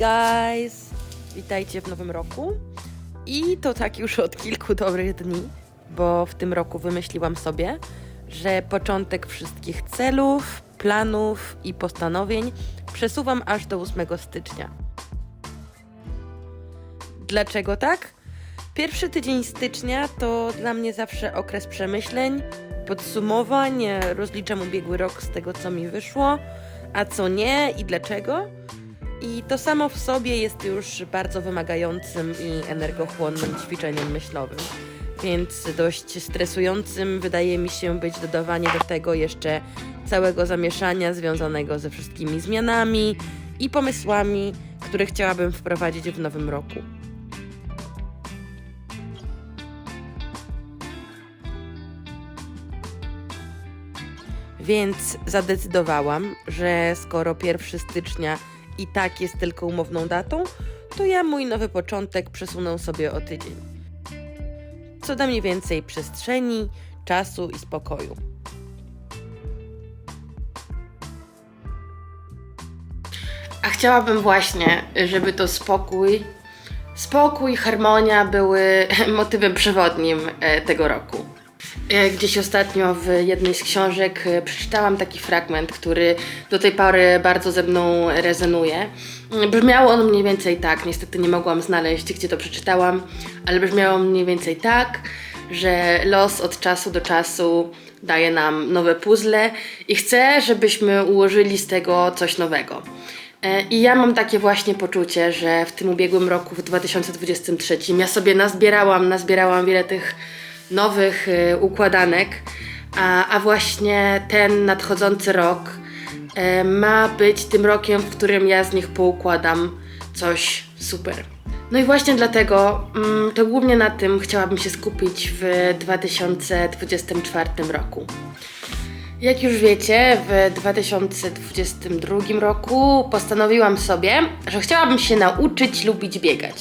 guys! Witajcie w nowym roku. I to tak już od kilku dobrych dni, bo w tym roku wymyśliłam sobie, że początek wszystkich celów, planów i postanowień przesuwam aż do 8 stycznia. Dlaczego tak? Pierwszy tydzień stycznia to dla mnie zawsze okres przemyśleń, podsumowań, rozliczam ubiegły rok z tego, co mi wyszło, a co nie i dlaczego. I to samo w sobie jest już bardzo wymagającym i energochłonnym ćwiczeniem myślowym. Więc dość stresującym wydaje mi się być dodawanie do tego jeszcze całego zamieszania związanego ze wszystkimi zmianami i pomysłami, które chciałabym wprowadzić w nowym roku. Więc zadecydowałam, że skoro 1 stycznia i tak jest tylko umowną datą, to ja mój nowy początek przesunę sobie o tydzień. Co da mi więcej przestrzeni, czasu i spokoju. A chciałabym właśnie, żeby to spokój, harmonia były motywem przewodnim tego roku. Gdzieś ostatnio w jednej z książek przeczytałam taki fragment, który do tej pory bardzo ze mną rezonuje. Brzmiało on mniej więcej tak, niestety nie mogłam znaleźć, gdzie to przeczytałam, ale brzmiało mniej więcej tak, że los od czasu do czasu daje nam nowe puzzle i chce, żebyśmy ułożyli z tego coś nowego. I ja mam takie właśnie poczucie, że w tym ubiegłym roku, w 2023, ja sobie nazbierałam wiele tych nowych układanek, a właśnie ten nadchodzący rok ma być tym rokiem, w którym ja z nich poukładam coś super. No i właśnie dlatego to głównie na tym chciałabym się skupić w 2024 roku. Jak już wiecie, w 2022 roku postanowiłam sobie, że chciałabym się nauczyć lubić biegać.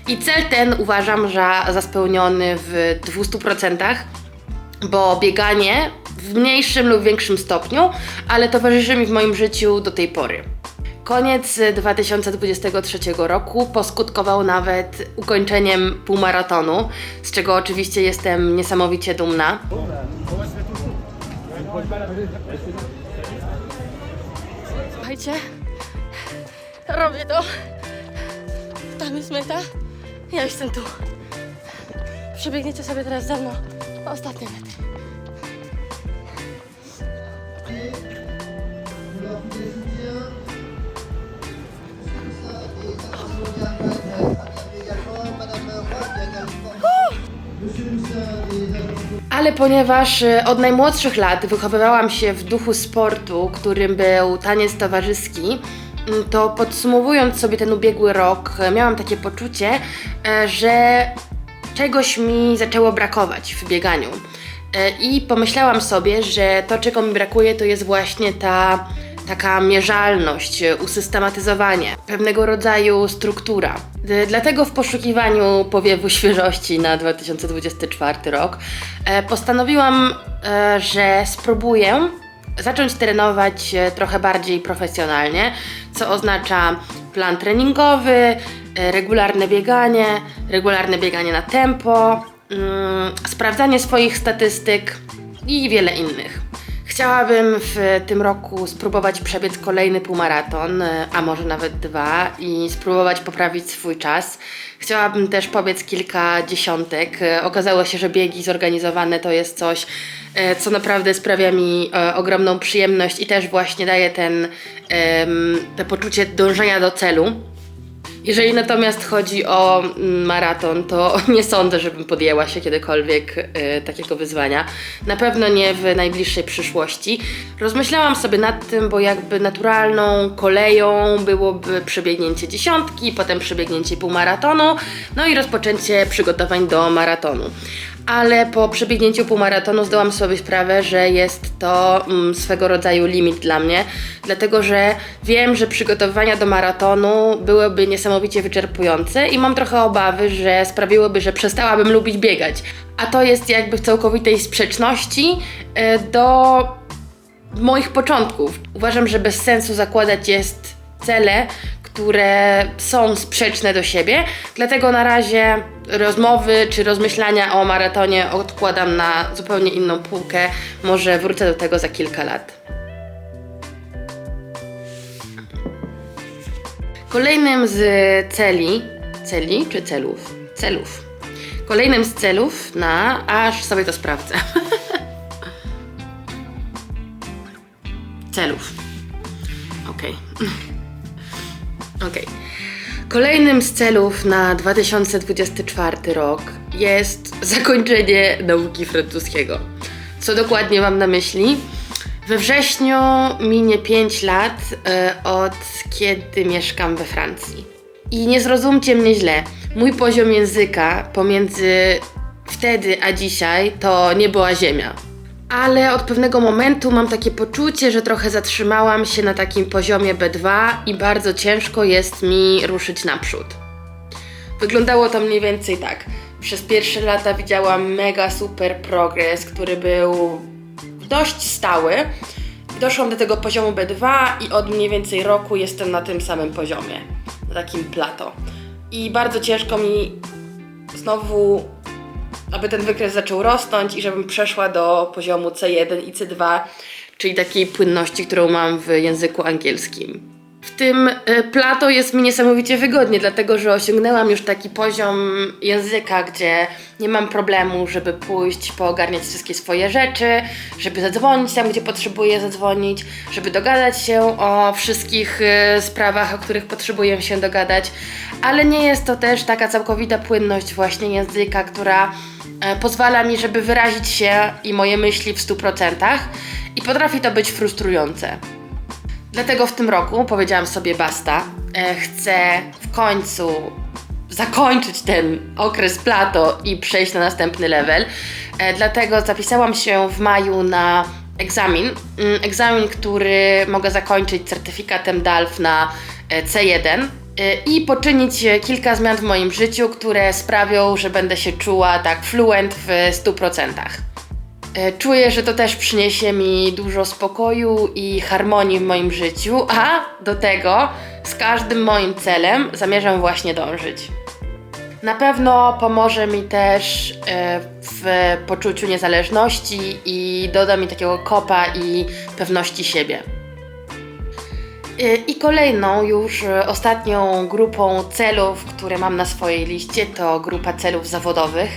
I cel ten uważam za spełniony w 200%, bo bieganie w mniejszym lub większym stopniu, ale towarzyszy mi w moim życiu do tej pory. Koniec 2023 roku poskutkował nawet ukończeniem półmaratonu, z czego oczywiście jestem niesamowicie dumna. Słuchajcie, robię to. Tam jest meta. Ja jestem tu. Przebiegniecie sobie teraz ze mną ostatnie metry. Ale ponieważ od najmłodszych lat wychowywałam się w duchu sportu, którym był taniec towarzyski, to podsumowując sobie ten ubiegły rok, miałam takie poczucie, że czegoś mi zaczęło brakować w bieganiu. I pomyślałam sobie, że to, czego mi brakuje, to jest właśnie ta taka mierzalność, usystematyzowanie, pewnego rodzaju struktura. Dlatego w poszukiwaniu powiewu świeżości na 2024 rok postanowiłam, że spróbuję zacząć trenować trochę bardziej profesjonalnie, co oznacza plan treningowy, regularne bieganie na tempo, sprawdzanie swoich statystyk i wiele innych. Chciałabym w tym roku spróbować przebiec kolejny półmaraton, a może nawet 2 i spróbować poprawić swój czas. Chciałabym też pobiec kilka dziesiątek. Okazało się, że biegi zorganizowane to jest coś, co naprawdę sprawia mi ogromną przyjemność i też właśnie daje to poczucie dążenia do celu. Jeżeli natomiast chodzi o maraton, to nie sądzę, żebym podjęła się kiedykolwiek takiego wyzwania. Na pewno nie w najbliższej przyszłości. Rozmyślałam sobie nad tym, bo jakby naturalną koleją byłoby przebiegnięcie dziesiątki, potem przebiegnięcie półmaratonu, no i rozpoczęcie przygotowań do maratonu. Ale po przebiegnięciu półmaratonu zdałam sobie sprawę, że jest to swego rodzaju limit dla mnie, dlatego że wiem, że przygotowania do maratonu byłyby niesamowicie wyczerpujące i mam trochę obawy, że sprawiłyby, że przestałabym lubić biegać. A to jest jakby w całkowitej sprzeczności do moich początków. Uważam, że bez sensu zakładać jest cele, które są sprzeczne do siebie, dlatego na razie rozmowy czy rozmyślania o maratonie odkładam na zupełnie inną półkę, może wrócę do tego za kilka lat. Kolejnym z celów. Kolejnym z celów aż sobie to sprawdzę. Celów. Okej. Kolejnym z celów na 2024 rok jest zakończenie nauki francuskiego. Co dokładnie mam na myśli? We wrześniu minie 5 lat od kiedy mieszkam we Francji. I nie zrozumcie mnie źle, mój poziom języka pomiędzy wtedy a dzisiaj to nie była ziemia. Ale od pewnego momentu mam takie poczucie, że trochę zatrzymałam się na takim poziomie B2 i bardzo ciężko jest mi ruszyć naprzód. Wyglądało to mniej więcej tak. Przez pierwsze lata widziałam mega super progres, który był dość stały. Doszłam do tego poziomu B2 i od mniej więcej roku jestem na tym samym poziomie, na takim plateau. I bardzo ciężko mi znowu, aby ten wykres zaczął rosnąć i żebym przeszła do poziomu C1 i C2, czyli takiej płynności, którą mam w języku angielskim. W tym plateau jest mi niesamowicie wygodnie, dlatego że osiągnęłam już taki poziom języka, gdzie nie mam problemu, żeby pójść, poogarniać wszystkie swoje rzeczy, żeby zadzwonić tam, gdzie potrzebuję zadzwonić, żeby dogadać się o wszystkich sprawach, o których potrzebuję się dogadać, ale nie jest to też taka całkowita płynność właśnie języka, która pozwala mi, żeby wyrazić się i moje myśli w 100% i potrafi to być frustrujące. Dlatego w tym roku powiedziałam sobie basta, chcę w końcu zakończyć ten okres plateau i przejść na następny level. Dlatego zapisałam się w maju na egzamin, który mogę zakończyć certyfikatem DALF na C1 i poczynić kilka zmian w moim życiu, które sprawią, że będę się czuła tak fluent w 100%. Czuję, że to też przyniesie mi dużo spokoju i harmonii w moim życiu, a do tego z każdym moim celem zamierzam właśnie dążyć. Na pewno pomoże mi też w poczuciu niezależności i doda mi takiego kopa i pewności siebie. I kolejną, już ostatnią grupą celów, które mam na swojej liście, to grupa celów zawodowych.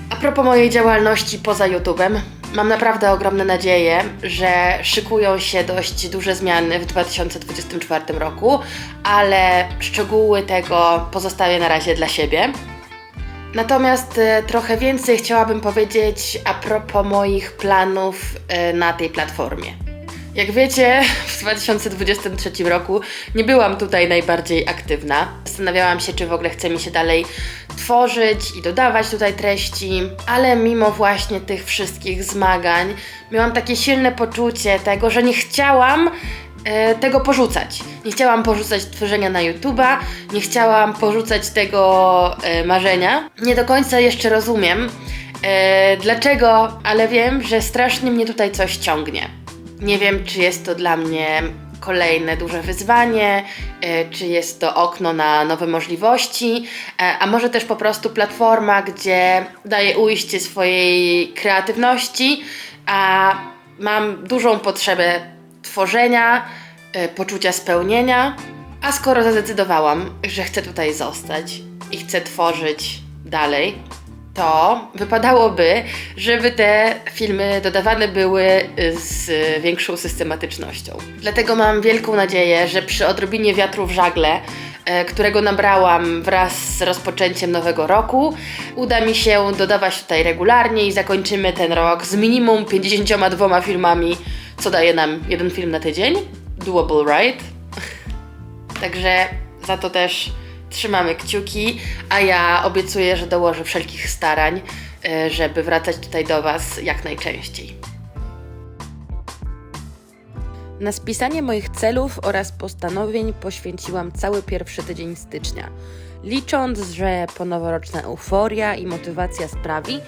A propos mojej działalności poza YouTube'em, mam naprawdę ogromne nadzieję, że szykują się dość duże zmiany w 2024 roku, ale szczegóły tego pozostawię na razie dla siebie. Natomiast trochę więcej chciałabym powiedzieć a propos moich planów na tej platformie. Jak wiecie, w 2023 roku nie byłam tutaj najbardziej aktywna. Zastanawiałam się, czy w ogóle chce mi się dalej tworzyć i dodawać tutaj treści, ale mimo właśnie tych wszystkich zmagań miałam takie silne poczucie tego, że nie chciałam tego porzucać. Nie chciałam porzucać tworzenia na YouTube'a, nie chciałam porzucać tego marzenia. Nie do końca jeszcze rozumiem dlaczego, ale wiem, że strasznie mnie tutaj coś ciągnie. Nie wiem, czy jest to dla mnie kolejne duże wyzwanie, czy jest to okno na nowe możliwości, a może też po prostu platforma, gdzie daję ujście swojej kreatywności, a mam dużą potrzebę tworzenia, poczucia spełnienia, a skoro zadecydowałam, że chcę tutaj zostać i chcę tworzyć dalej, to wypadałoby, żeby te filmy dodawane były z większą systematycznością. Dlatego mam wielką nadzieję, że przy odrobinie wiatru w żagle, którego nabrałam wraz z rozpoczęciem nowego roku, uda mi się dodawać tutaj regularnie i zakończymy ten rok z minimum 52 filmami, co daje nam jeden film na tydzień. Doable, right? Także za to też trzymamy kciuki, a ja obiecuję, że dołożę wszelkich starań, żeby wracać tutaj do Was jak najczęściej. Na spisanie moich celów oraz postanowień poświęciłam cały pierwszy tydzień stycznia, licząc, że ponoworoczna euforia i motywacja sprawi,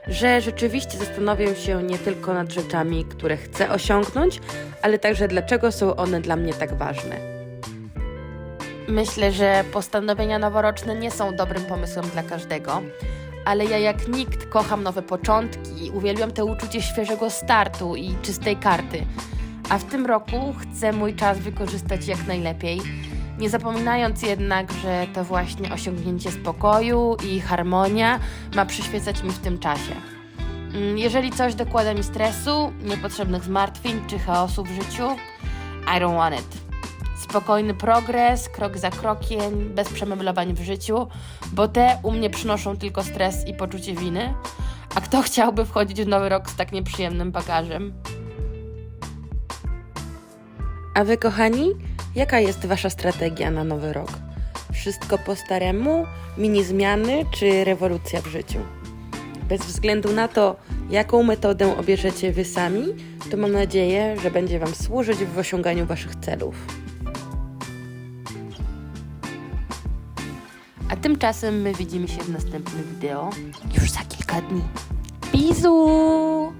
że rzeczywiście zastanowię się nie tylko nad rzeczami, które chcę osiągnąć, ale także dlaczego są one dla mnie tak ważne. Myślę, że postanowienia noworoczne nie są dobrym pomysłem dla każdego, ale ja jak nikt kocham nowe początki i uwielbiam to uczucie świeżego startu i czystej karty. A w tym roku chcę mój czas wykorzystać jak najlepiej, nie zapominając jednak, że to właśnie osiągnięcie spokoju i harmonia ma przyświecać mi w tym czasie. Jeżeli coś dokłada mi stresu, niepotrzebnych zmartwień czy chaosu w życiu, I don't want it. Spokojny progres, krok za krokiem, bez przemeblowań w życiu, bo te u mnie przynoszą tylko stres i poczucie winy. A kto chciałby wchodzić w nowy rok z tak nieprzyjemnym bagażem? A wy, kochani, jaka jest wasza strategia na nowy rok? Wszystko po staremu, mini zmiany czy rewolucja w życiu? Bez względu na to, jaką metodę obierzecie wy sami, to mam nadzieję, że będzie wam służyć w osiąganiu waszych celów. A tymczasem my widzimy się w następnym wideo już za kilka dni. Bizu!